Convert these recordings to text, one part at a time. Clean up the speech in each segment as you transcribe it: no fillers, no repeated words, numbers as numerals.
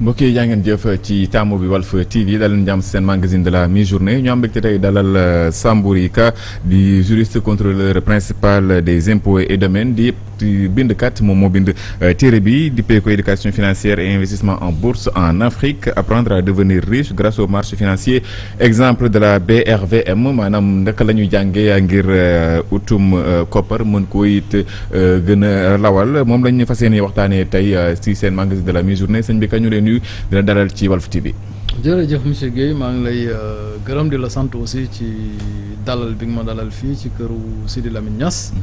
mbokk yi jaa ngeen jëf ci taamu bi Walf TV dal leen jàmm seen magazine de la mi-journée ñu am mbégte tey dalal Sambouri Ka di juriste contrôleur principal des impôts et domaines di bindkat moom moo bind téere bi dippee ko éducation financière et investissement en bourse en Afrique apprendre à devenir riche grâce au marché financier exemple de la BRVM maanaam naka la ñuy jàngee ngir utum koppar mën ko it gën a lawal moom lañ fas yéene waxtaanee tey ci seen magazine de la mi-journée sëñ bi ka ñu leen nuyu dina dalal ci Walf TV. jërëjëf monsieur Guèye maa ngi lay gërëm di la sant aussi ci dalal bi nga ma dalal fii ci këru Sidi Lamine Niass.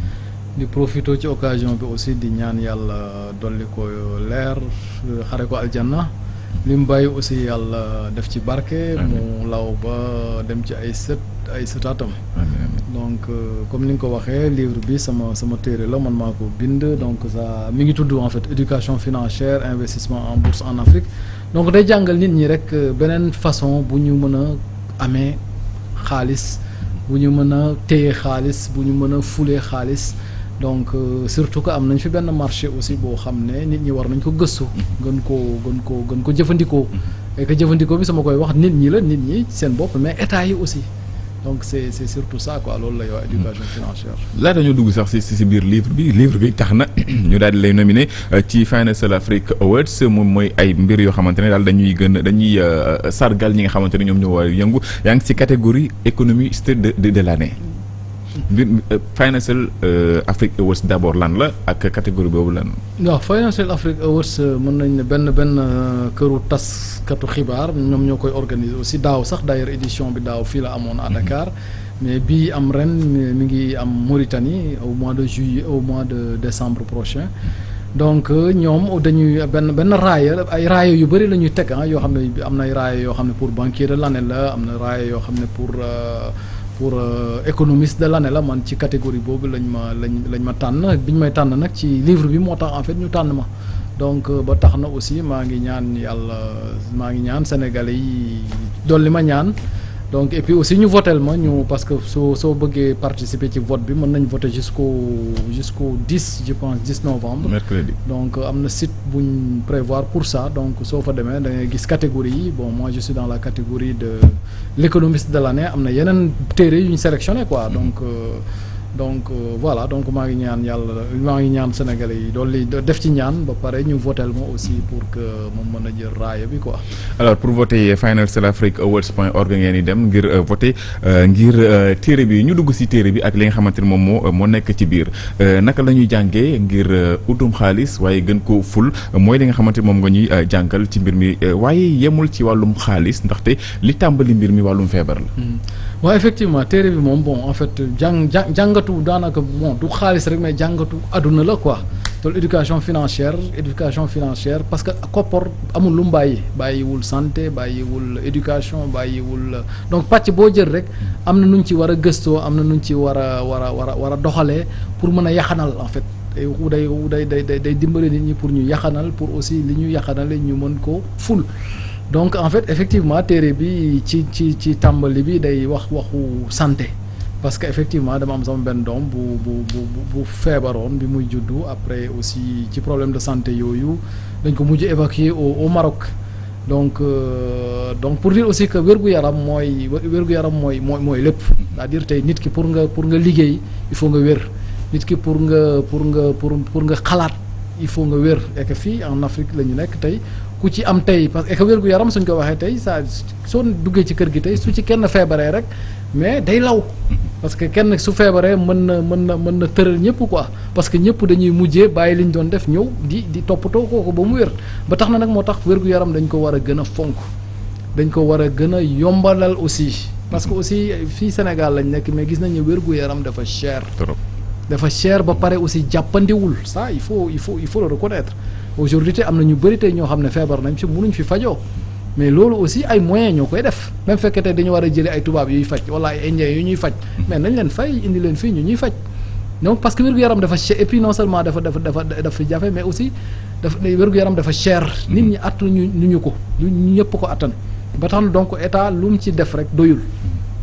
di profité ci occasion bi aussi di ñaan yàlla dolli ko leer xare ko aljanna li mu bàyyi aussi yàlla def ci barke mu law ba dem ci ay sëtaatam donc comme ni nga ko waxee livre bi sama téere la man maa ko bind donc ça mi ngi tudd en fait éducation financière investissement en bourse en Afrique donc day jàngal nit ñi rek beneen façon bu ñu mën a amee xaalis bu ñu mën a téye xaalis bu ñu mën a fulee xaalis donc surtout que am nañ fi benn marché aussi boo xam ne nit ñi war nañ ko gëstu gën ko jëfandikoo et que jëfandikoo bi sama koy wax nit ñi la nit ñi seen bopp mais état yi aussi donc c'est surtout ça quoi loolu lay wax éducation financière. laata ñu dugg sax si biir livre bi tax na ñu daal di lay nominé ci Financial Africa Awards moom mooy ay mbir yoo xamante ne daal dañuy sargal ñi nga xamante ne ñoom ñoo war a yëngu yaa ngi ci catégorie économiste de l'année. Financial Africa Awards d'abord lan la ak catégorie boobu lan. waaw Financial Africa Awards mën nañ ne benn këru taskatu xibaar ñoom ñoo koy organiser aussi daaw sax d'ailleurs édition bi daaw fii la amoon à Dakar mais bii am ren mi ngi am Mauritanie au mois de juillet au mois de décembre prochain donc ñoom dañuy benn raaya ay raaya yu bëri la ñuy teg yoo xam ne am na ay raaya yoo xam ne pour banquier de l'année la am na raaya yoo xam ne pour économiste de l'année la man ci catégorie boobu lañ ma tànn bi ñu may tànn nag ci livre bi moo tax en fait ñu tànn ma donc ba tax na aussi maa ngi ñaan sénégalais yi dolli ma ñaan donc et puis aussi ñu votel ma parce que soo bëggee participer ci vote bi mën nañ voter jusqu'au 10 je pense 10 novembre mercredi donc am na site buñ prévoir pour ça donc soo fa demee da ngay gis catégorie yi bon moi je suis dans la catégorie de l'économiste de l'année am na yeneen téere yu ñu sélectionné quoi donc voilà donc maa ngi ñaan sénégalais yi dolli def ci ñaan ba pare ñu votel ma aussi pour que moom mën a jël raaya bi quoi. alors pour voter financialafricaAwards.org ngeen di dem ngir voter ngir téere bi ñu dugg ci téere bi ak li nga xamante ne moom moo nekk ci biir naka la ñuy jàngee ngir utum xaalis waaye gën ko ful mooy li nga xamante moom nga ñuy jàngal ci mbir mi waaye yemul ci wàllum xaalis ndaxte li tàmbali mbir mi wàllum feebar la. waaw effectivement téere bi moom bon en fait jàngatu daanaka bon du xaalis rek mais jàngatu àdduna la quoi te éducation financière parce que koppar amul lu mu bàyyiwul santé bàyyiwul éducation bàyyiwul donc pàcc boo jël rek am na nuñ ci war a gëstoo am na nuñ ci war a doxalee pour mën a yaxanal en fait day dimbale nit ñi pour ñu yaxanal pour aussi li ñu yaxanale ñu mën ko ful. donc en fait effectivement téere bi ci tàmbali bi day waxu santé parce que effectivement dama am sama benn doom bu feebaroon bi muy juddu après aussi ci problème de santé yooyu dañ ko mujj évacuer au Maroc donc pour dire aussi que wér-gu-yaram mooy lépp c'est-à-dire tey nit ki pour nga liggéey il faut nga wér nit ki pour nga xalaat il faut nga wér et que fii en Afrique la ñu nekk tey ku ci am tey parce que wér-gu-yaram suñ ko waxee tey soo duggee ci kër gi tey su ci kenn feebaree rek mais day law parce que kenn su feebaree mën na tëral ñëpp quoi parce que ñëpp dañuy mujjee bàyyi li ñu doon def ñëw di toppatoo kooku ba mu wér ba tax na nag moo tax wér-gu-yaram dañ ko war a gën a fonk dañ ko war a gën a yombalal aussi parce que aussi fii Sénégal lañ nekk mais gis nañ ne wér-gu-yaram dafa cher ba pare aussi jàppandiwul ça il faut le reconnaître aujourd'hui te am na ñu bëri tey ñoo xam ne feebar nañ ci mënuñ fi fajoo mais loolu aussi ay moyens ñoo koy def même fekkee tey dañu war a jëlee ay tubaab yuy faj wala ay indiens yu ñuy faj mais nañ leen fay indi leen fii ñu ñuy faj donc parce que wér-gu-yaram dafa cher et puis non seulement dafa jafe mais aussi wér-gu-yaram dafa cher nit ñi ñu ko ñu ñëpp ko attan ba tax na donc état lu mu ci def rek doyul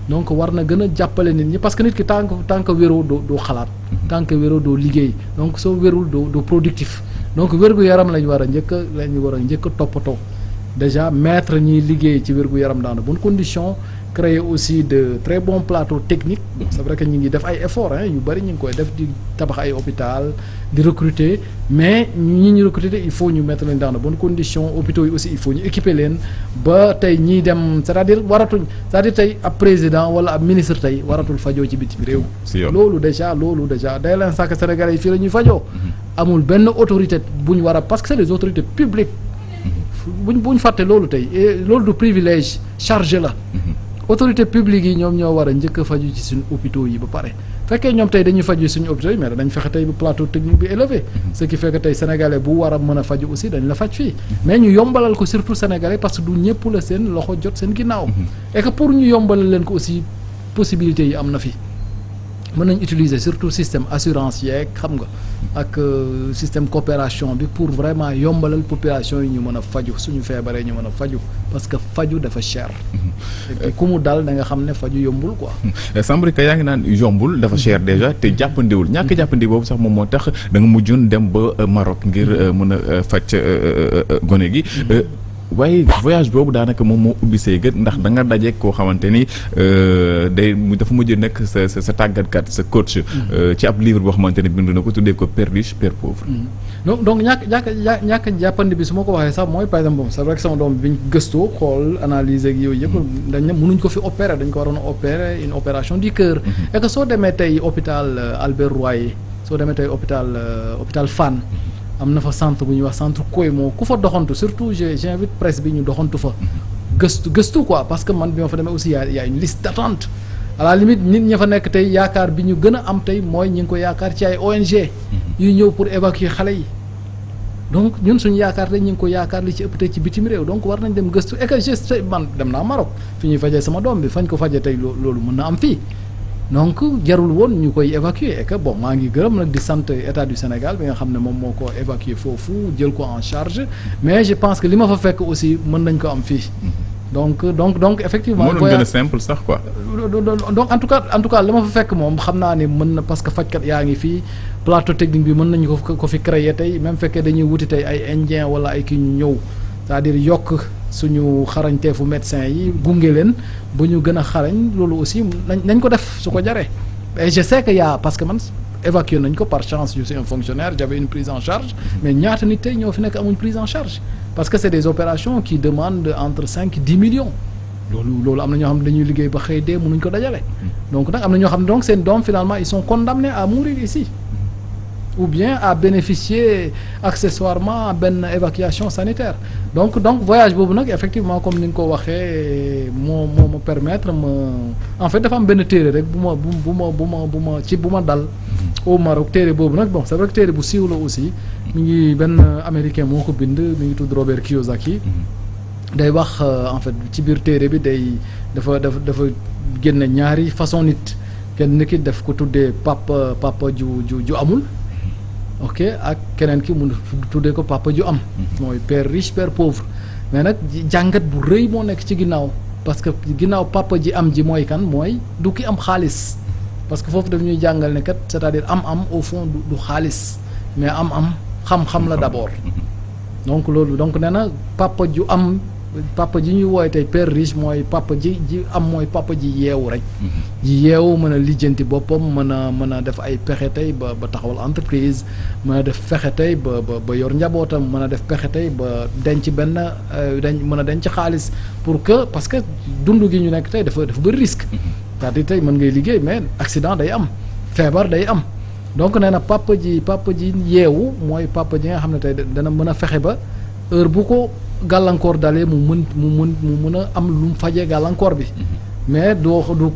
donc war na gën a jàppale nit ñi parce que nit ki tant que wéroo doo xalaat tant que wéroo doo liggéey donc soo wérul doo productif donc wér-gu-yaram lañ war a njëkk a toppatoo déjà mettre ñiy liggéey ci wér-gu-yaram dans de bonnes conditions créer aussi de très bons plateaux techniques c'est vrai que ñu ngi def ay efforts yu bari ñu ngi koy def di tabax ay hôpital di recruter mais ñu recruter il faut ñu mettre leen dans de bonnes conditions hôpitaux yi aussi il faut ñu équiper leen ba tey ñiy dem c'est-à-dire tey ab président wala ab ministre tey waratul fajoo ci bitim réew loolu déjà dès l'instant que Sénégalais yi fii la ñuy fajoo amul benn autorité bu ñu war a parce que c'est des autorités publiques buñ fàtte loolu tey loolu du privilège chargé la autorité publique yi ñoom ñoo war a njëkk a faju ci suñu hôpitaux yi ba pare fekkee ñoom tey dañuy faju suñu hôpitaux yi mais dañ fexe tey bu plateau technique bi élevé ce qui fait que tey sénégalais bu war a mën a faju aussi dañ la faj fii mais ñu yombalal ko surtout sénégalais parce que du ñëpp la seen loxo jot seen ginnaaw et que pour ñu yombalal leen ko aussi possibilités yi am na fi mën nañ utiliser surtout système assurance yeeg xam nga ak système coopération bi pour vraiment yombalal population yi ñu mën a faju suñu feebaree ñu mën a faju parce que faju dafa cher et puis ku mu dal da nga xam ne faju yombul quoi Sambou Ka yaa ngi naan yombul dafa cher déjà te jàppandiwul ñàkk jàppandi boobu sax moom moo tax da nga mujjoon dem ba Maroc ngir mën a faj gone gi waaye voyage boobu daanaka moom moo ubbi say gët ndax da nga daje koo xamante ni dafa mujj nekk sa tàggatkat sa coach. ci ab livre boo xamante ne bind na ko tuddee ko Père riche Père pauvre. donc ñàkk jàppandi bi su ma ko waxee sax mooy par exemple bon c'est vrai que sama doom bi ñu gëstoo xool analyse ak yooyu yëpp dañ ne mënuñ ko fi opérer dañ ko waroon a opérer une opération du cœur. et que soo demee tey hôpital Albert Royer soo demee tey hôpital Fann. am na fa centre bu ñuy wax centre Koymo ku fa doxantu surtout j'invite presse bi ñu doxantu fa gëstu quoi parce que man bi ma fa demee aussi y a une liste d'attente à la limite nit ña fa nekk tey yaakaar bi ñu gën a am tey mooy ñi ngi ko yaakaar ci ay ONG yuy ñëw pour évacuer xale yi donc ñun suñu yaakaar tey ñi ngi ko yaakaar li ci ëpp tey ci bitim réew donc war nañ dem gëstu et que man dem naa Maroc fi ñuy fajee sama doom bi fañ ko fajee tey loolu mën na am fii donc jarul woon ñu koy évacuer et que bon maa ngi gërëm nag di sant état du Sénégal bi nga xam ne moom moo ko évacuer foofu jël ko en charge mais je pense que li ma fa fekk aussi mën nañ ko am fii donc effectivement moo doon gën a simple sax quoi. donc en tout cas li ma fa fekk moom xam naa ne mën na parce que fajkat yaa ngi fii plateau technique bi mën nañu ko fi créer tey même fekkee dañuy wuti tey ay indien wala ay kii ñu ñëw c'est-à-dire yokk suñu xarañteefu médecins yi gunge leen bu ñu gën a xarañ loolu aussi nañ ko def su ko jaree et je sais que parce que man évacué nañ ko par chance je suis un fonctionnaire j'avais une prise en charge mais ñaata nit tey ñoo fi nekk amuñ prise en charge parce que c'est des opérations qui demandent entre 5 et 10 millions loolu am na ñoo xam ne dañuy liggéey ba xëy dee mënuñ ko dajale donc nag am na ñoo xam ne donc seen doom finalement ils sont condamnés à mourir ici ou bien à bénéficier accessoirement benn évacuation sanitaire donc voyage boobu nag effectivement comme ni nga ko waxee moo ma permettre en fait dafa am benn téere rek bu ma dal au Maroc téere boobu nag bon c'est vrai que téere bu siiw la aussi mi ngi benn américain moo ko bind mi ngi tudd Robert Kiyosaki day wax en fait ci biir téere bi dafa génne ñaari façon nit kenn ki def ko tuddee papa ju amul ok ak keneen ki mun tuddee ko papa ju am mooy père riche père pauvre mais nag jàngat bu rëy moo nekk ci ginnaaw parce que ginnaaw papa ji am ji mooy kan mooy du ki am xaalis parce que foofu daf ñuy jàngal ne kat c'est-à-dire am au fond du xaalis mais am xam-xam la d'abord donc loolu donc nee na papa ji ñuy wooye tey père riche mooy papa ji am mooy papa ji yeewu rek ji yeewu mën a lijjanti boppam mën a def ay pexe tey ba taxawal entreprise mën a def fexe tey ba yor njabootam mën a def pexe tey ba denc mën a denc xaalis pour que parce que dund gi ñu nekk tey dafa bëri risque c'est-à-dire tey mën ngay liggéey mais accident day am feebar day am donc nee na papa ji yeewu mooy papa ji nga xam ne tey dana mën a fexe ba heure bu ko gàllankoor dalee mu mën a am lu mu fajee gàllankoor bi mais du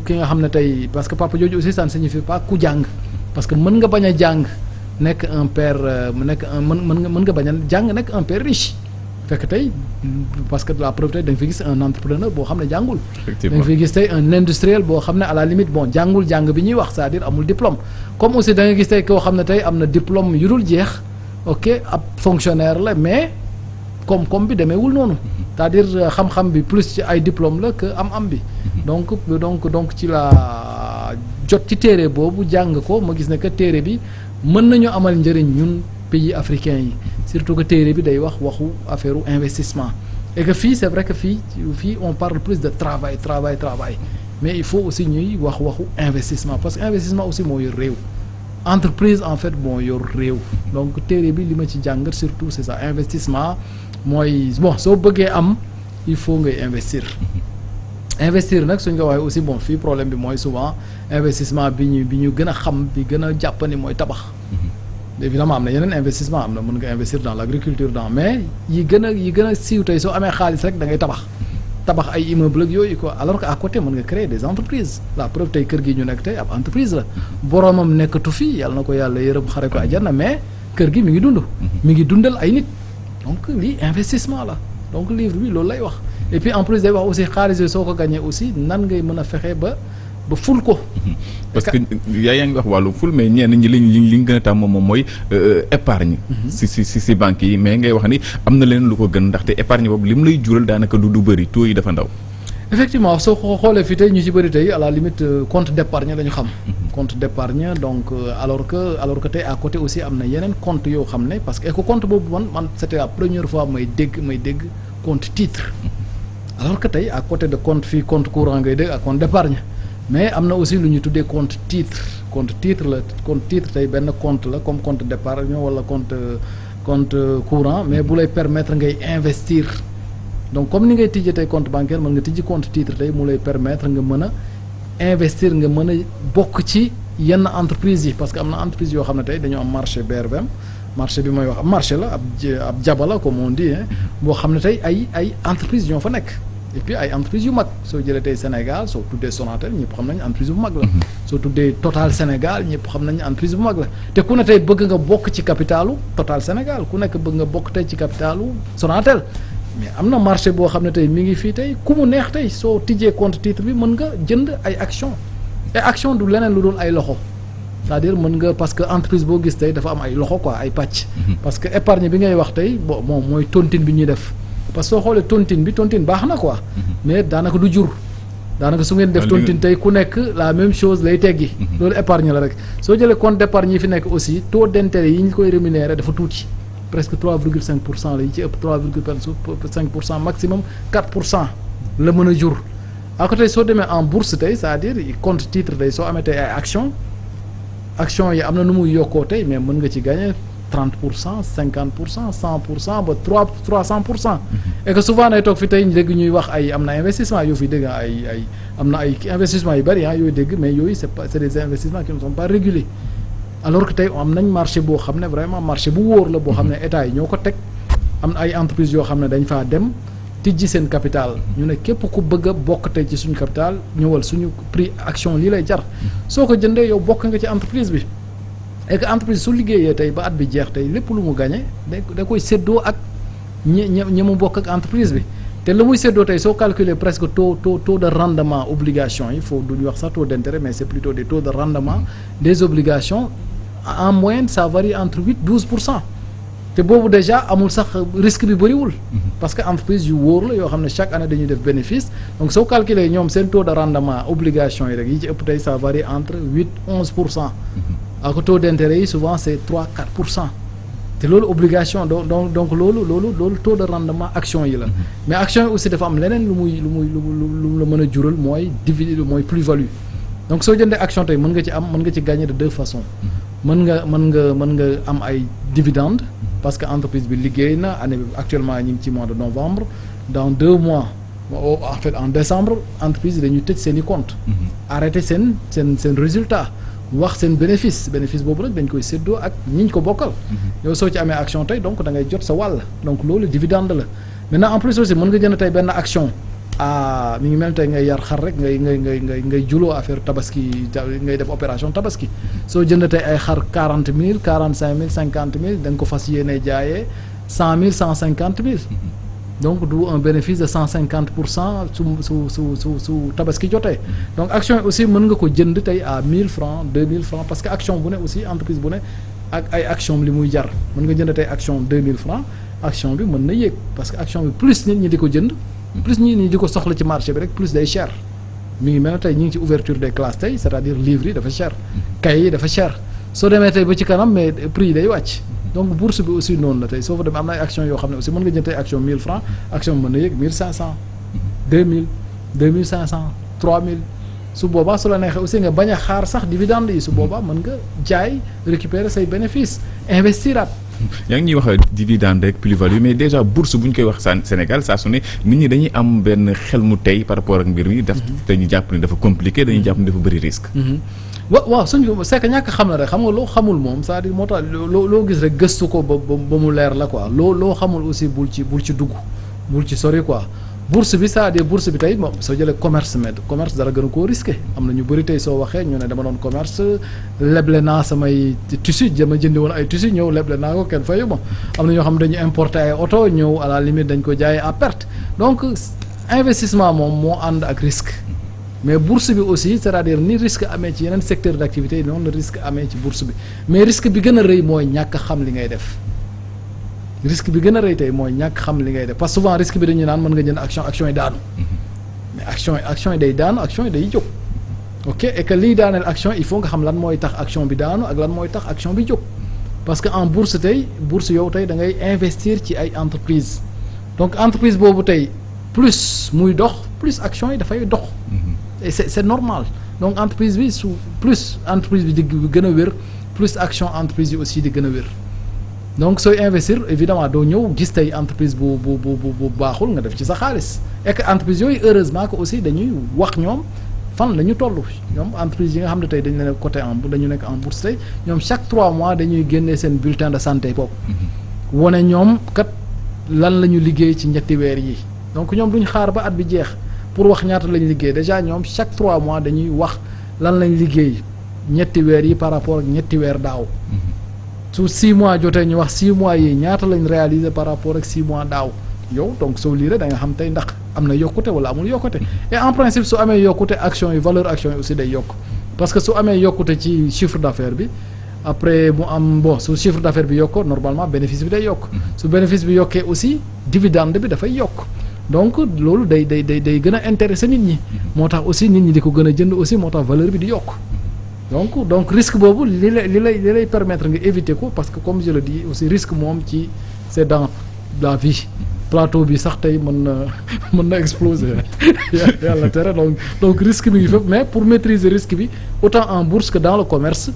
ki nga xam ne tey parce que papa jooju aussi ça ne signifie pas ku jàng parce que mën nga bañ a jàng nekk un père mën nga bañ a jàng nekk un père riche fekk tey parce que la preuve tey da nga fi gis un entrepreneur boo xam ne jàngul da nga fi gis tey un industriel boo xam ne à la limite bon jàng bi ñuy wax c'est-à-dire amul diplôme comme aussi da nga gis tey koo xam ne tey am na diplôme yu dul jeex ok ab fonctionnaire la mais koom-koom bi demeewul noonu c'est-à-dire xam-xam bi plus ci ay diplôme la que am bi donc ci la jot ci téere boobu jàng ko ma gis ne que téere bi mën nañu amal njëriñ ñun pays africains yi surtout que téere bi day waxu affaire investissement et que fii c'est vrai que fii on parle plus de travail mais il faut aussi ñuy waxu investissement parce que investissement aussi moo yor réew entreprise en fait moo yor réew donc téere bi li ma ci jàngat surtout c'est ça investissement mooy bon soo bëggee am il faut ngay investir nag suñ ko waxee aussi bon fii problème bi mooy souvent investissement bi ñu gën a xam bi gën a jàppani mooy tabax évidemment am na yeneen investissement am na mën nga investir dans l'agriculture mais yi gën a siiw tey soo amee xaalis rek da ngay tabax ay immeuble ak yooyu quoi alors que à côté mën nga créer des entreprises la preuve tey kër gi ñu nekk tey ab entreprise la boromam nekkatu fi yàlla na ko yàlla yërëm xare ko àjjana mais kër gi mi ngi dund mi ngi dundal ay nit donc lii investissement la donc livre bi loolu lay wax et puis en plus day wax aussi xaalis yooyu soo ko gagné aussi nan ngay mën a fexe ba ful ko. parce que yaa ngi wax wàllu ful mais ñenn ñi li gën a tàmm moom mooy épargne. si banques yi mais ngay wax ni am na leen lu ko gën ndaxte épargne boobu lim lay jural daanaka du bëri taux yi dafa ndaw. effectivement soo ko xoolee fii tey ñu ci bëri tey à la limite compte d'épargne la ñu xam. compte d'épargne donc alors que tey à côté aussi am na yeneen compte yoo xam ne parce que éco compte boobu man c'était la première fois may dégg compte titre. alors que tey à côté de compte fii compte courant ngay dégg ak compte d'épargne. mais am na aussi lu ñu tuddee compte titre tey benn compte la comme compte d'épargne wala compte courant mais bu lay permettre ngay investir donc comme ni ngay tijji tey compte bancaire mën nga tijji compte titre tey mu lay permettre nga mën a investir nga mën a bokk ci yenn entreprise yi parce que am na entreprise yoo xam ne tey dañoo am marché BRVM marché bi mooy wax marché la ab jaba la comme on dit boo xam ne tey ay entreprise ñoo fa nekk et puis ay entreprises yu mag soo jëlee tey Sénégal soo tuddee Sonatel ñëpp xam nañu entreprise bu mag la soo tuddee Total Sénégal ñëpp xam nañu entreprise bu mag la te ku ne tey bëgg nga bokk ci capitalu Total Sénégal ku nekk bëgg nga bokk tey ci capitalu Sonatel mais am na marché boo xam ne tey mi ngi fii tey ku mu neex tey soo tijjee compte titre bi mën nga jënd ay action et action du leneen lu dul ay loxo c'est-à-dire mën nga parce que entreprise boo gis tey dafa am ay loxo quoi ay pàcc parce que épargne bi ngay wax tey bon moom mooy tontine bi ñuy def parce que soo xoolee tontine baax na quoi mais daanaka du jur daanaka su ngeen def tontine tey ku nekk la même chose lay teggi loolu épargne la rek soo jëlee compte d'épargne yi fi nekk aussi taux d'intérêt yi ñu koy rémunérer dafa tuuti presque 3,5% la yi ci ëpp 3,5% maximum 4% la mën a jur à côté soo demee en bourse tey c'est-à-dire compte titre tey soo amee tey ay action yi am na nu muy yokkoo tey mais mën nga ci gagner 30%, 50%, 100%, ba 300%. Et que souvent day toog fi tey dégg ñuy wax ay am na investissement yoo fi dégg ay am na ay investissement yu bari yooyu dégg mais yooyu c'est des investissements qui ne sont pas régulés alors que tey am nañ marché boo xam ne vraiment marché bu wóor la boo xam ne état yi ñoo ko teg am na ay entreprises yoo xam ne dañ faa dem tijji seen capital ñu ne képp ku bëgg a bokk tey ci suñu capital ñëwal suñu prix action lii lay jar soo ko jëndee yow bokk nga ci entreprise bi et que entreprise su liggéeyee tey ba at bi jeex tey lépp lu mu gagné da koy séddoo ak ñi mu bokk ak entreprise bi te lu muy séddoo tey soo calculer presque taux de rendement obligation yi foofu duñu wax sax taux d'intérêt mais c'est plutôt des taux de rendement des obligations en moyenne ça varie entre 8-12%. te boobu déjà amul sax risque bi bëriwul parce que entreprise yu wóor la yoo xam ne chaque année dañuy def bénéfice donc soo calculer ñoom seen taux de rendement obligation yi rek yi ci ëpp tey ça varie entre 8-11%. ak taux d'intérêt yi souvent c'est 3-4%. te loolu obligation donc loolu taux de rendement action yi la mais action yi aussi dafa am leneen lu la mën a jural mooy dividende mooy plus-value donc soo jëndee action tey mën nga ci gagner de deux façons mën nga am ay dividendes parce que entreprise bi liggéey na année bi actuellement ñu ngi ci mois de novembre dans 2 mois en fait en décembre entreprise yi dañuy tëj seen i compte arrêter seen résultat wax seen bénéfice boobu nag dañ koy séddoo ak ñi ñu ko bokkal yow soo ci amee action tey donc da ngay jot sa wàll donc loolu dividende la maintenant en plus aussi mën nga jënd tey benn action mi ngi mel tey ngay yar xar rek ngay juloo affaire tabaski ngay def opération tabaski soo jënd tey ay xar 40 000 45 000 50 000 da nga ko fas yéene jaayee 100 000 150 000 donc du un bénéfice de 150% su tabaski jotee donc action yi aussi mën nga ko jënd tey à 1000 francs 2000 francs parce que action bu ne aussi entreprise bu ne ak ay action li muy jar mën nga jënd tey action 2000 francs action bi mën na yéeg parce que action bi plus nit ñi di ko jënd plus nit ñi di ko soxla ci marché bi rek plus day cher mi ngi mel ne tey ñu ngi ci ouverture des classes tey c'est-à-dire livres yi dafa cher cahiers yi dafa cher soo demee tey ba ci kanam mais prix yi day wàcc donc bourse bi aussi noonu la tey soo fa demee am na ay actions yoo xam ne aussi mën nga jënd tey action 1000 francs action bi mën na yëg 1500 2000 2500 3000 su boobaa su la neexee aussi nga bañ a xaar sax dividende yi su boobaa mën nga jaay récupérer say bénéfices investiraat. yaa ngi ñuy wax dividende rek plus-value mais déjà bourse bu ñu koy wax Sénégal saa su ne nit ñi dañuy am benn xel mu tey par rapport ak mbir mi. daf dañuy jàpp ni dafa compliqué dañuy jàpp ni dafa bëri risque. waaw suñu c'est que ñàkk xam na rek xam nga loo xamul moom c'est-à-dire moo tax loo gis rek gëstu ko ba mu leer la quoi loo xamul aussi bul ci dugg bul ci sori quoi. bourse bi c'est-à-dire bourse bi tey moom soo jëlee commerce dara gën a koo risqué am na ñu bëri tey soo waxee ñu ne dama doon commerce leble naa samay tissu dama jëndi woon ay tissu ñëw leble naa ko kenn fayu ma am na ñoo xam dañu importer ay oto ñëw à la limite dañ ko jaayee à perte donc investissement moom moo ànd ak risque mais bourse bi aussi c'est-à-dire ni risque amee ci yeneen secteur d'activité yi noonu la risque amee ci bourse bi mais risque bi gën a rëy mooy ñàkk xam li ngay def risque bi gën a rëy tey mooy ñàkk xam li ngay def parce que souvent risque bi dañuy naan mën nga jënd action yi daanu mais action yi day daanu action yi day jóg ok et que liy daaneel action il faut nga xam lan mooy tax action bi daanu ak lan mooy tax action bi jóg parce que en bourse tey bourse yow tey da ngay investir ci ay entreprise donc entreprise boobu tey plus muy dox plus action yi dafay dox et c'est normal donc entreprise bi su plus entreprise bi di gën a wér plus action entreprise yi aussi di gën a wér donc sooy investir évidemment doo ñëw gis tey entreprise bu baaxul nga def ci sa xaalis et que entreprise yooyu heureusement que aussi dañuy wax ñoom fan la ñu toll ñoom entreprise yi nga xam ne tey dañu leen côté dañu nekk en bourse tey ñoom chaque 3 mois dañuy génnee seen bulletin de santé boobu wane ñoom kat lan la ñu liggéey ci ñetti weer yi donc ñoom duñ xaar ba at bi jeex pour wax ñaata lañ liggéey déjà ñoom chaque 3 mois dañuy wax lan lañ liggéey ñetti weer yi par rapport ak ñetti weer daaw su 6 mois jotee ñu wax 6 mois yi ñaata lañ réaliser par rapport ak 6 mois daaw yow donc soo liiree da nga xam tey ndax am na yokkute wala amul yokkute et en principe su amee yokkute action yi valeur action yi aussi day yokk parce que su amee yokkute ci chiffre d'affaires bi après mu am su chiffre d'affaires bi yokkoo normalement bénéfice bi day yokk su bénéfice bi yokkee aussi dividende bi dafay yokk donc loolu day gën a intéresser nit ñi moo tax aussi nit ñi di ko gën a jënd aussi moo tax valeur bi di yokk donc risque boobu li lay permettre nga éviter ko parce que comme je le dis aussi risque moom ci c'est dans la vie plateau bi sax tey mën na exploser yàlla tere donc risque bi ngi fépp mais pour maîtriser risque bi autant en bourse que dans le commerce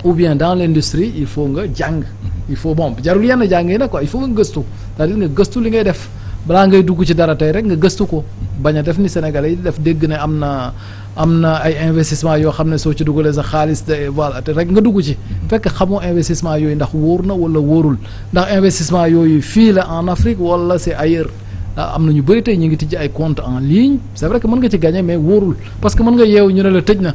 ou bien dans l'industrie il faut nga jàng il faut jarul yenn jàng yi nag quoi il faut nga gëstu c'est-à-dire nga gëstu li ngay def balaa ngay dugg ci dara tey rek nga gëstu ko bañ a def ni Sénégalais yi def dégg ne am na ay investissement yoo xam ne soo ci dugalee sa xaalis de voilà te rek nga dugg ci fekk xamoo investissement yooyu ndax wóor na wala wóorul ndax investissement yooyu fii la en Afrique wala c'est ailleurs am na ñu bëri tey ñu ngi tijji ay compte en ligne c'est vrai que mën nga ci gagner mais wóorul parce que mën nga yeewu ñu ne la tëj na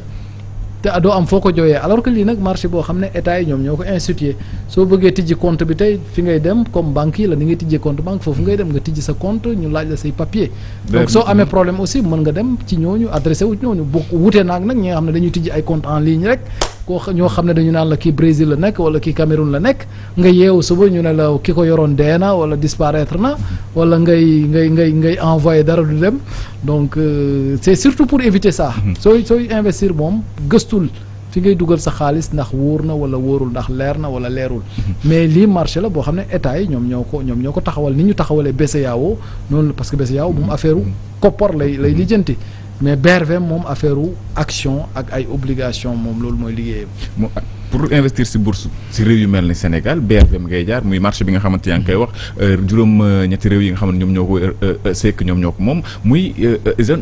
te doo am foo ko jooyee alors que lii nag marché boo xam ne état yi ñoom ñoo ko institué soo bëggee tijji compte bi tey fi ngay dem comme banque yi la ni ngay tijjee compte banque foofu ngay dem nga tijji sa compte ñu laaj la say papier donc soo amee problème aussi mën nga dem ci ñooñu adressé wu ñooñu bu wutee naag nag ñi nga xam ne dañuy tijji ay compte en ligne rek ñoo xam ne dañu naan la kii Brésil la nekk wala kii Cameroun la nekk nga yeewu suba ñu ne la ki ko yoroon dee na wala disparaître na wala ngay envoyé dara du dem donc c'est surtout pour éviter ça sooy investir moom gëstul fi ngay dugal sa xaalis ndax wóor na wala wóorul ndax leer na wala leerul mais lii marché la boo xam ne état yi ñoom ñoo ko taxawal ni ñu taxawalee BCEAO noonu parce que BCEAO moom affaire u koppar lay lijjanti mais BRV moom affaire u action ak ay obligation moom loolu mooy liggéeyam. pour investir ci bourse ci réew yu mel ni Sénégal BRV ngay jaar muy marché bi nga xamante yaa ngi koy wax juróom ñetti réew yi nga xam ne ñoom ñoo ko sekk ñoom ñoo ko moom muy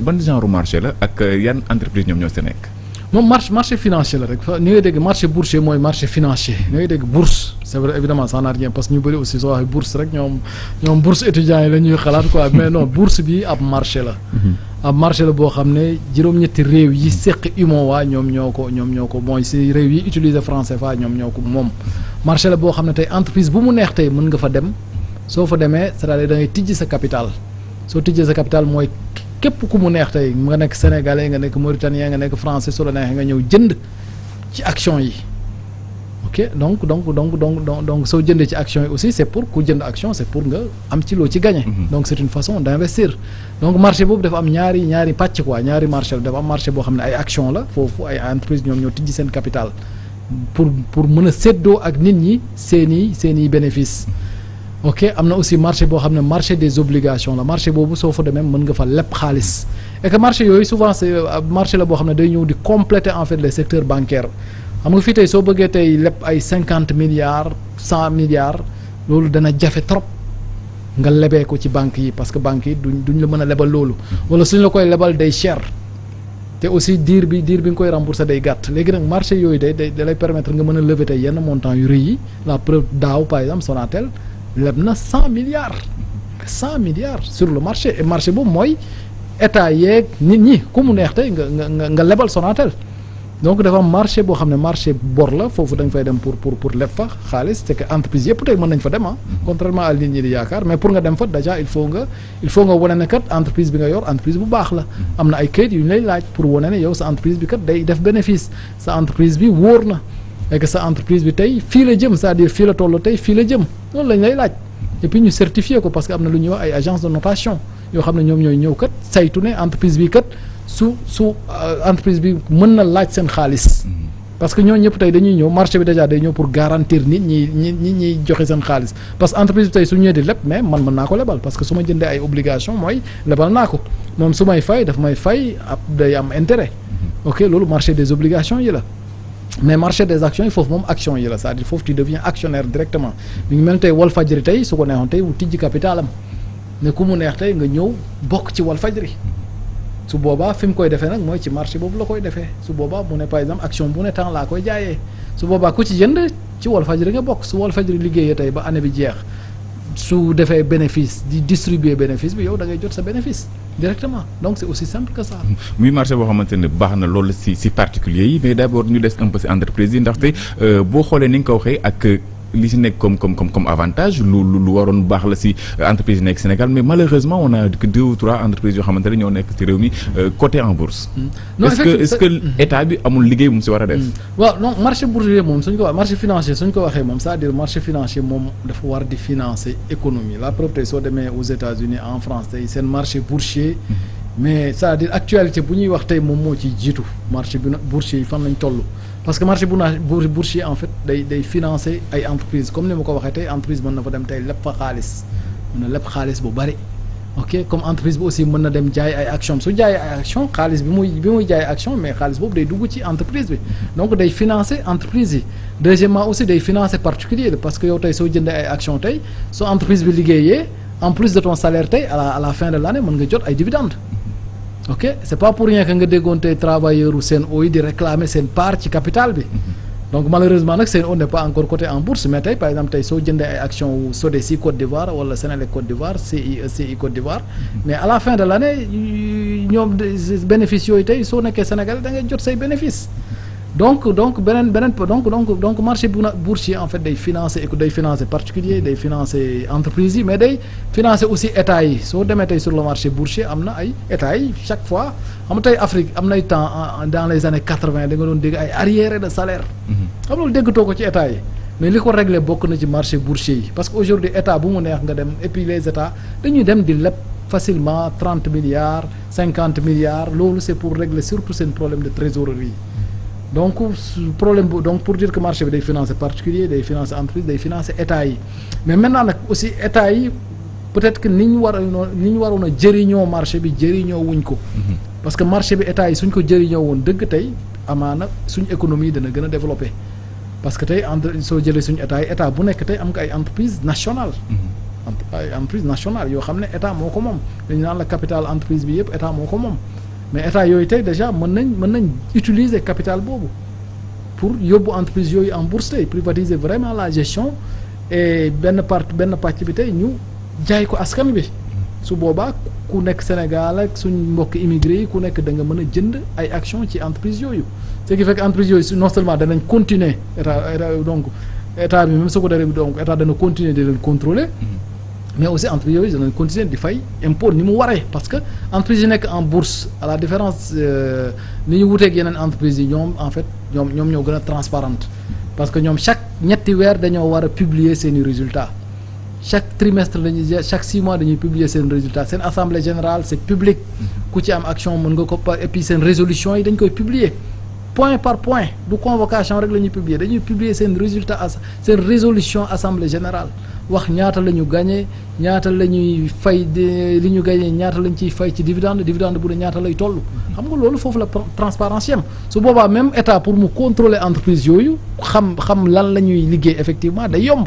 ban genre marché la ak yan entreprise ñoom ñoo ci nekk. moom marché financier la rek ni ngay dégg marché boursier mooy marché financier ni ngay dégg bourse c'est vrai évidemment ça n'a rien parce que ñu bëri aussi soo waxee bourse rek ñoom bourse étudiants yi la ñuy xalaat quoi mais non bourse bi ab marché la ab marché la boo xam ne juróom-ñetti réew yi seq UMOA ñoom ñoo ko mooy si réew yi utiliser franc CFA ñoom ñoo ko moom marché la boo xam ne tey entreprise bu mu neex tey mën nga fa dem soo fa demee c'est-à-dire da ngay tijji sa capital soo tijjee sa capital mooy képp ku mu neex tey nga nekk sénégalais nga nekk mauritanien nga nekk français su la neexee nga ñëw jënd ci action yi ok donc soo jëndee ci action yi aussi c'est pour ku jënd action c'est pour nga am ci loo ci gagner. Donc c'est une façon d'investir. Donc marché boobu dafa am ñaari pàcc quoi ñaari marché la dafa am marché boo xam ne ay action la foofu ay entreprise ñoom ñoo tijji seen capital pour mën a séddoo ak nit ñi seeni bénéfice. ok am na aussi marché boo xam ne marché des obligations la marché boobu soo fa demee mën nga fa leb xaalis et que marché yooyu souvent c'est marché la boo xam ne day ñëw di compléter en fait les secteurs bancaires xam nga fii tey soo bëggee tey leb ay 50 milliards 100 milliards loolu dana jafe trop nga lebee ko ci banques yi parce que banques yi duñ la mën a lebal loolu wala suñ la koy lebal day cher te aussi diir bi nga koy rembourser day gàtt léegi nag marché yooyu da lay permettre nga mën a lever tey yenn montant yu rëy yi la preuve daaw par exemple Sonatel leb na 100 milliards sur le marché et marché boobu mooy état yeeg nit ñi ku mu neex tey nga lebal Sonatel donc dafa am marché boo xam ne marché bor la foofu da nga fay dem pour leb fa xaalis c'est que entreprise yëpp tey mën nañ fa dem contrairement à nit ñi di yaakaar mais pour nga dem fa déjà il faut nga wane ne kat entreprise bi nga yor entreprise bu baax la am na ay kayit yu ñu lay laaj pour wane ne yow sa entreprise bi kat day def bénéfice sa entreprise bi wóor na et que sa entreprise bi tey fii la jëm c'est-à-dire fii la toll tey fii la jëm loolu lañ lay laaj et puis ñu certifier ko parce que am na lu ñuy wax ay agence de notation yoo xam ne ñoom ñooy ñëw kat saytu ne entreprise bi kat su entreprise bi mën na laaj seen xaalis parce que ñooñu ñëpp tey dañuy ñëw marché bi déjà day ñëw pour garantir nit ñi joxe seen xaalis parce que entreprise bi tey su ñëwee di leb mais man mën naa ko lebal parce que su ma jëndee ay obligation mooy lebal naa ko moom su may fay daf may fay ab day am intérêt ok loolu marché des obligations yi la mais marché des actions yi foofu moom action yi la c'est-à-dire foofu tu deviens actionnaire directement mi ngi mel tey Walfadjri tey su ko neexoon tey wu tijji capitalam ne ku mu neex tey nga ñëw bokk ci Walfadjri su boobaa fi mu koy defee nag mooy ci marché boobu la koy defee su boobaa mu ne par exemple action bu ne temps laa koy jaayee su boobaa ku ci jënd ci Walfadjri nga bokk su Walfadjri liggéeyee tey ba année bi jeex su defee bénéfice di distribuer bénéfice bi yow da ngay jot sa bénéfice directement donc c'est aussi simple que ça. muy marché boo xamante ne baax na loolu ci particulier yi mais d'abord ñu des un peu ci entreprise yi ndaxte boo xoolee ni nga ko waxee ak li ci nekk comme avantage lu waroon baax la ci entreprise yi nekk Sénégal mais malheureusement on a que 2 ou 3 entreprises yoo xamante ne ñoo nekk ci réew mi coté en bourse. non est-ce que état bi amul liggéey bu mu ci war a def. waaw non marché boursier moom suñ ko wax marché financier suñ ko waxee moom c'est-à-dire marché financier moom dafa war di financer économie la preuve tey soo demee aux États-Unis en France tey seen marché boursier. mais c'est-à-dire actualité bu ñuy wax tey moom moo ciy jiitu marché bi boursier yi fan lañ toll. parce que marché boursier en fait day financer ay entreprises comme ni ma ko waxee tey entreprise mën na fa dem tey leb fa xaalis mën na leb xaalis bu bari ok comme entreprise bi aussi mën na dem jaay ay action su jaayee ay action xaalis bi muy jaay action mais xaalis boobu day dugg ci entreprise bi donc day financer entreprise yi deuxièmement aussi day financer particulier parce que yow tey soo jëndee ay action tey soo entreprise bi liggéeyee en plus de ton salaire tey à la fin de l'année mën nga jot ay dividendes ok c'est pas pour rien que nga déggoon tey travailleurs u Sen'Eau yi di réclamer seen part ci capital bi donc malheureusement nag Sen'Eau n'est pas encore coté en bourse mais tey par exemple tey soo jëndee ay action wu SODECI Côte d'Ivoire wala Senelec Côte d'Ivoire CI Côte d'Ivoire mais à la fin de l'année ñoom bénéfices yooyu tey soo nekkee Sénégal da ngay jot say bénéfices donc marché boursier en fait day financer particulier day financer entreprise yi mais day financer aussi état yi soo demee tey sur le marché boursier am na ay état yi chaque fois xam nga tey Afrique am nay temps dans les années 80 da nga doon dégg ay arriérés de salaire xam loolu déggatoo ko ci état yi mais li ko réglé bokk na ci marché boursier yi parce que aujourd'hui état bu mu neex nga dem et puis les états dañuy dem di leb facilement 30 milliards 50 milliards loolu c'est pour régler surtout seen problème de trésorerie donc problème bu donc pour dire que marché bi day financer particulier day financer entreprise day financer état yi mais maintenant nag aussi état yi peut-être que ni ñu waroon a jëriñoo marché bi jëriñoo wuñ ko parce que marché bi état yi suñ ko jëriñoo woon dëgg tey amaana suñ économie dana gën a développer parce que tey soo jëlee suñu état bu nekk tey am nga ay entreprise nationale ay entreprise nationale yoo xam ne état moo ko moom dañu naan la capital entreprise bi yëpp état moo ko moom mais état yooyu tey déjà mën nañ utiliser capital boobu pour yóbbu entreprise yooyu en bourse tey privatiser vraiment la gestion et benn pàcc bi tey ñu jaay ko askan bi su boobaa ku nekk Sénégal ak suñ mbokk immigré yi ku nekk da nga mën a jënd ay action ci entreprise yooyu ce qui fait que entreprise yooyu non seulement danañ continuer état bi même su ko defee donc état dana continuer di leen contrôler mais aussi entreprise yooyu danañ continuer di fay impôt ni mu waree parce que entreprise yi nekk en bourse à la différence ni ñu wuteeg yeneen entreprise yi ñoom en fait ñoom ñoo gën a transparente parce que ñoom chaque ñetti weer dañoo war a publier seeni résultats chaque trimestre chaque 6 mois dañuy publier seen résultats seen assemblée générale c'est public ku ci am action mën nga ko et puis seen résolution yi dañ koy publier point par point du convocation rek la ñuy publier dañuy publier seen résultat seen résolution assemblée générale wax ñaata la ñu gagné ñaata la ñuy fay li ñu gagné ñaata lañ ciy fay ci dividende bu ne ñaata lay toll. xam nga loolu foofu la transparence yam su boobaa même état pour mu contrôler entreprise yooyu xam lan la ñuy liggéey effectivement day yomb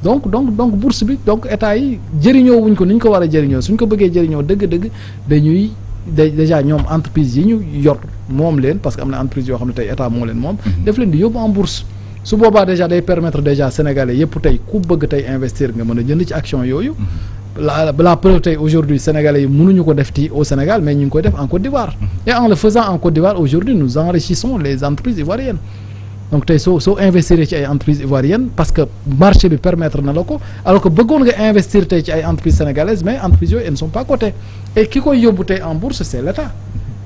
donc bourse bi donc état yi jëriñoo wuñ ko ni ñu ko war a jëriñoo suñ ko bëggee jëriñoo dëgg-dëgg dañuy déjà ñoom entreprise yi ñu yor moom leen parce que am na entreprise yoo xam ne tey état moo leen moom. def leen di yóbbu en bourse. su boobaa déjà day permettre déjà sénégalais yëpp tey ku bëgg tey investir nga mën a jënd ci action yooyu. la preuve tey aujourd'hui sénégalais yi mënuñu ko def ti au Sénégal mais ñu ngi koy def en Côte d'Ivoire. et en le faisant en Côte d'Ivoire aujourd'hui nous enrichissons les entreprises ivoiriennes. donc tey soo investir ci ay entreprises ivoiriennes parce que marché bi permettre na la ko alors que bëggoon nga investir tey ci ay entreprises sénégalaises mais entreprises yooyu elles ne sont pas cotées et ki koy yóbbu tey en bourse c'est l'État.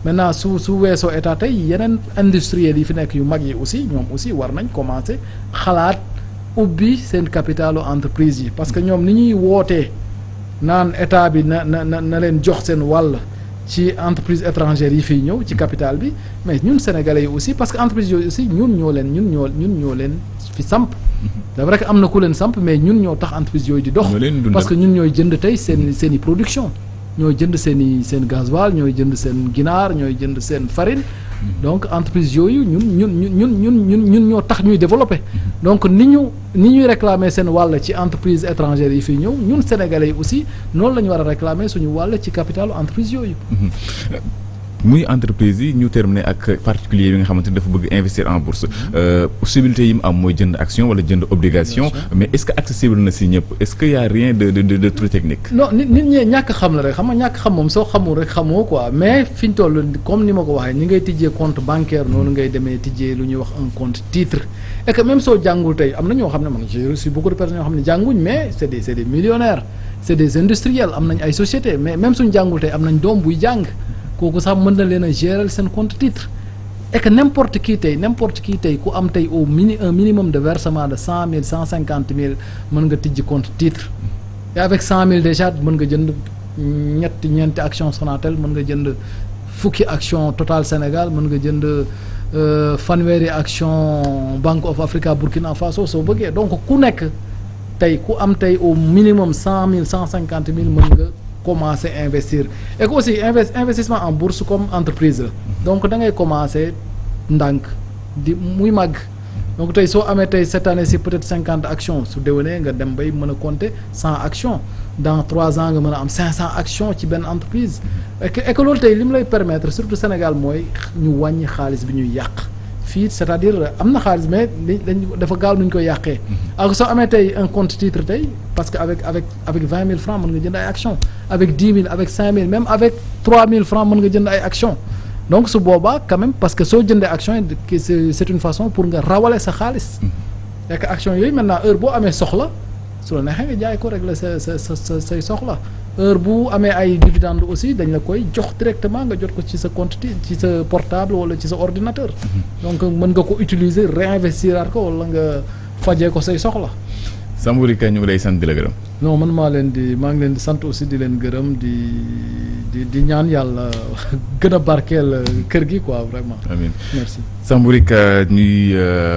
maintenant su weesoo état tey yeneen industriels yi fi nekk yu mag yi aussi ñoom aussi war nañ commencer xalaat ubbi seen capitalu entreprise yi parce que ñoom ni ñuy wootee naan état bi na leen jox seen wàll ci entreprise étrangère yi fiy ñëw ci capital bi mais ñun sénégalais yi aussi parce que entreprise yooyu aussi ñun ñoo leen fi samp c'est vrai que am na ku leen samp mais ñun ñoo tax entreprise yooyu di dox parce que ñun ñooy jënd tey seeni production ñooy jënd seen gasoil ñooy jënd seen ginaar ñooy jënd seen farine donc entreprise yooyu ñun ñoo tax ñuy développer donc ni ñuy réclamer seen wàll ci entreprise étrangère yi fii ñëw ñun sénégalais yi aussi noonu la ñu war a réclamer suñu wàll ci capitalu entreprise yooyu. muy entreprise yi ñu terminé ak particulier bi nga xamante ni dafa bëgg investir en bourse possibilité yi mu am mooy jënd action wala jënd obligation mais est-ce que accessible na si ñëpp est-ce que y a rien de trop technique. non nit ñi ñàkk xam la rek xam nga ñàkk xam moom soo xamul rek xamoo quoi mais fi ñu toll comme ni ma ko waxee ni ngay tijjee compte bancaire noonu ngay demee tijjee lu ñuy wax un compte titre et que même soo jàngul tey am na ñoo xam ne man j'ai reçu beaucoup de personnes yoo xam ne jànguñ mais c'est des millionnaires c'est des industriels am nañ ay sociétés mais même suñ jàngul tey am nañ doom buy jàng kooku sax mën na leen a gérer seen compte titre et que n'importe qui tey ku am tey un minimum de versement de 100 000 150 000 mën nga tijji compte titre et avec 100 000 déjà mën nga jënd ñeenti action Sonatel mën nga jënd fukki action Total Sénégal mën nga jënd fanweeri action Bank of Africa Burkina Faso soo bëggee donc ku nekk tey ku am tey au minimum 100 000 150 000 mën nga commencer investir et que aussi investissement en bourse comme entreprise la donc da ngay commencer ndànk di muy màgg donc tey soo amee tey cette année ci peut-être 50 actions su déwénee nga dem bay mën a compter 100 actions dans 3 ans nga mën a am 500 actions ci benn entreprise et que loolu tey li mu lay permettre surtout Sénégal mooy ñu wàññi xaalis bi ñuy yàq fii c'est-à-dire am na xaalis mais dafa gaaw nuñ koy yàqee alors soo amee tey un compte titre tey parce que avec 20 000 francs mën nga jënd ay actions avec 10 000 avec 5 000 même avec 3 000 francs mën nga jënd ay actions donc su boobaa quand même parce que soo jëndee action yi c'est une façon pour nga rawale sa xaalis et que action yooyu maintenant heure boo amee soxla su la neexee nga jaay ko régler say soxla heure bu amee ay dividende aussi dañ la koy jox directement nga jot ko ci sa compte ci sa portable wala ci sa ordinateur donc mën nga ko utiliser réinvestiraat ko wala nga fajee ko say soxla. Sambouri Ka ñu ngi lay sant di la gërëm. non man maa ngi leen di sant aussi di leen gërëm di ñaan yàlla gën a barkeel kër gi quoi vraiment. amiin merci. Sambouri Ka ñuy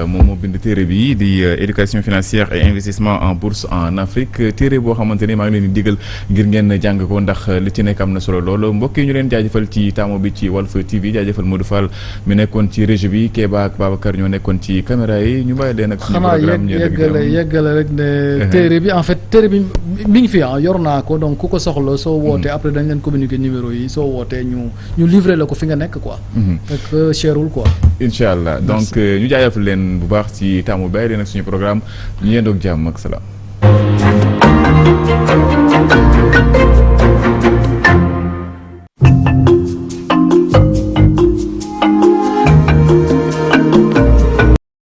moom moo bind téere bi di éducation financière et investissement en bourse en Afrique téere boo xamante ni maa ngi leen di digal ngir ngeen jàng ko ndax li ci nekk am na solo loolu mbokk yi ñu leen jaajëfal ci taamu bi ci Walf TV jaajëfal Modou Fall mi nekkoon ci régie bi Kéba ak Babacar ñoo nekkoon ci caméra yi ñu bàyyi leen ak suñu programme yeggale rek ne téere bi en fait téere bi mi ngi fi yor naa ko donc ku ko soxla soo wootee après dañ leen communiquer numéro yi soo wootee ñu livrer la ko fi nga nekk quoi ak cherul quoi incha allah donc ñu jaajëfal leen bu baax ci taamu bàyyi leen ak suñu programme ñu yendoog jàmm ak salaam